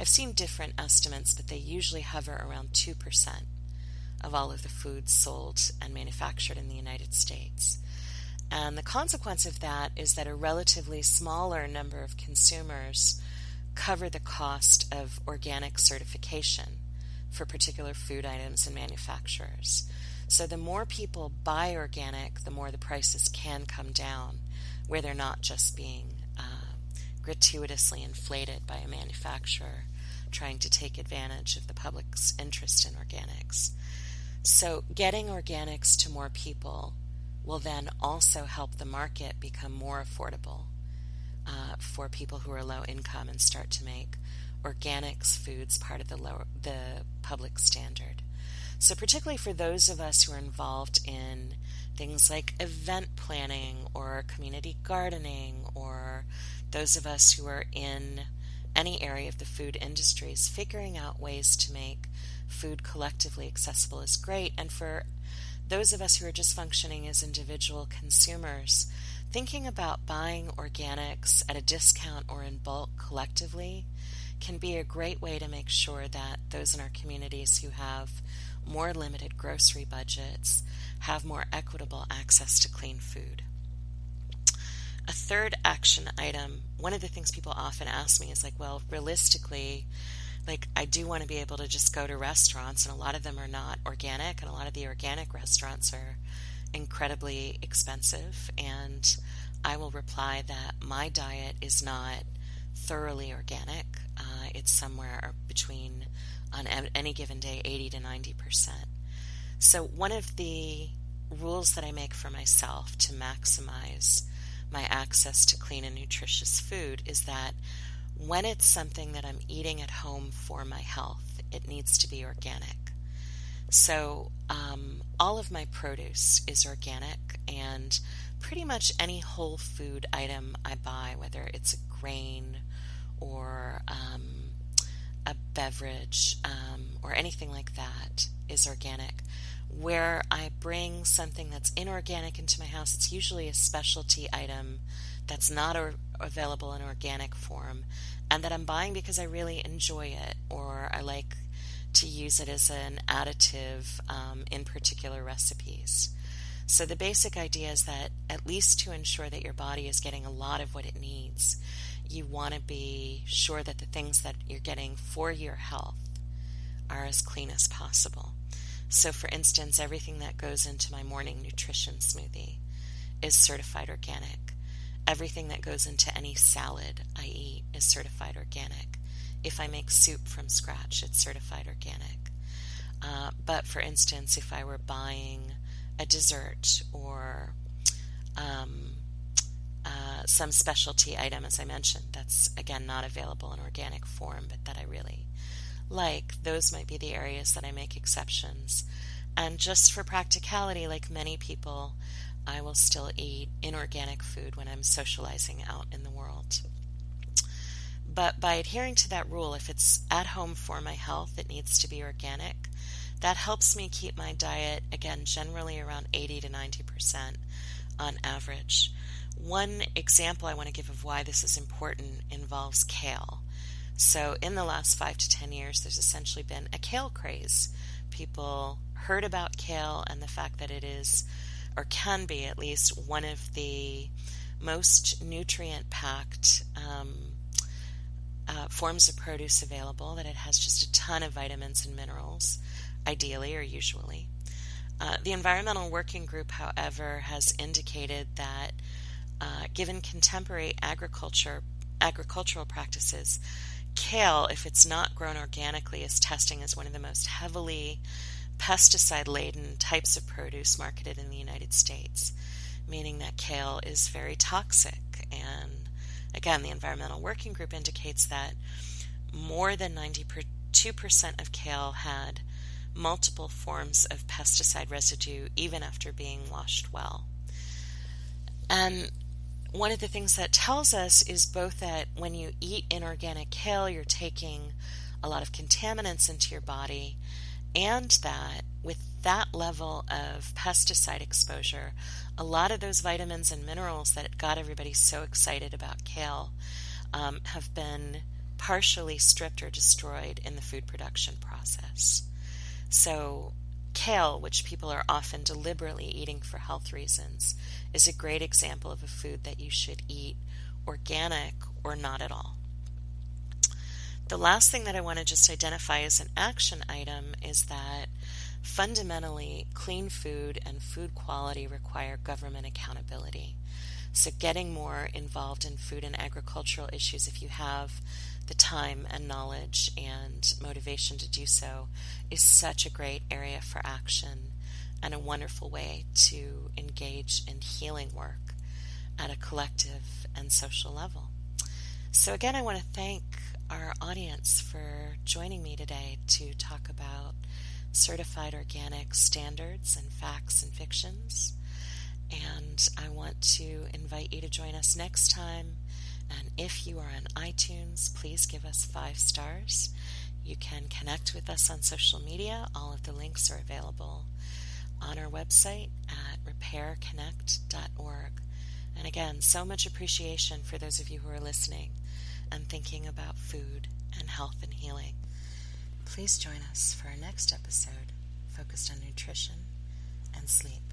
I've seen different estimates, but they usually hover around 2% of all of the foods sold and manufactured in the United States. And the consequence of that is that a relatively smaller number of consumers cover the cost of organic certification for particular food items and manufacturers. So the more people buy organic, the more the prices can come down, where they're not just being gratuitously inflated by a manufacturer trying to take advantage of the public's interest in organics. So getting organics to more people will then also help the market become more affordable for people who are low income and start to make organics foods part of the public standard. So particularly for those of us who are involved in things like event planning or community gardening, or those of us who are in any area of the food industries, figuring out ways to make food collectively accessible is great. And for those of us who are just functioning as individual consumers, thinking about buying organics at a discount or in bulk collectively can be a great way to make sure that those in our communities who have more limited grocery budgets have more equitable access to clean food. A third action item, one of the things people often ask me is like, well, realistically, like I do want to be able to just go to restaurants, and a lot of them are not organic, and a lot of the organic restaurants are incredibly expensive. And I will reply that my diet is not thoroughly organic. It's somewhere between, on any given day, 80 to 90%. So one of the rules that I make for myself to maximize my access to clean and nutritious food is that when it's something that I'm eating at home for my health, it needs to be organic. So all of my produce is organic, and pretty much any whole food item I buy, whether it's a grain or a beverage or anything like that, is organic. Where I bring something that's inorganic into my house, it's usually a specialty item that's not available in organic form, and that I'm buying because I really enjoy it, or I like to use it as an additive in particular recipes. So the basic idea is that, at least to ensure that your body is getting a lot of what it needs, you want to be sure that the things that you're getting for your health are as clean as possible. So for instance, everything that goes into my morning nutrition smoothie is certified organic. Everything that goes into any salad I eat is certified organic. If I make soup from scratch, it's certified organic. But for instance, if I were buying a dessert or some specialty item, as I mentioned, that's again not available in organic form, but that I really like, those might be the areas that I make exceptions. And just for practicality, like many people, I will still eat inorganic food when I'm socializing out in the world. But by adhering to that rule, if it's at home for my health, it needs to be organic. That helps me keep my diet, again, generally around 80 to 90% on average. One example I want to give of why this is important involves kale. So in the last 5 to 10 years, there's essentially been a kale craze. People heard about kale and the fact that it is, or can be at least, one of the most nutrient-packed forms of produce available, that it has just a ton of vitamins and minerals, ideally or usually. The Environmental Working Group, however, has indicated that given contemporary agricultural practices, kale, if it's not grown organically, is testing as one of the most heavily pesticide-laden types of produce marketed in the United States, meaning that kale is very toxic. And again, the Environmental Working Group indicates that more than 92% of kale had multiple forms of pesticide residue even after being washed well. And one of the things that tells us is both that when you eat inorganic kale, you're taking a lot of contaminants into your body, and that with that level of pesticide exposure, a lot of those vitamins and minerals that got everybody so excited about kale have been partially stripped or destroyed in the food production process. So kale, which people are often deliberately eating for health reasons, is a great example of a food that you should eat organic or not at all. The last thing that I want to just identify as an action item is that fundamentally clean food and food quality require government accountability. So getting more involved in food and agricultural issues, if you have the time and knowledge and motivation to do so, is such a great area for action and a wonderful way to engage in healing work at a collective and social level. So again, I want to thank our audience for joining me today to talk about certified organic standards and facts and fictions. And I want to invite you to join us next time. And if you are on iTunes, please give us 5 stars. You can connect with us on social media. All of the links are available on our website at repairconnect.org. And again, so much appreciation for those of you who are listening and thinking about food and health and healing. Please join us for our next episode focused on nutrition and sleep.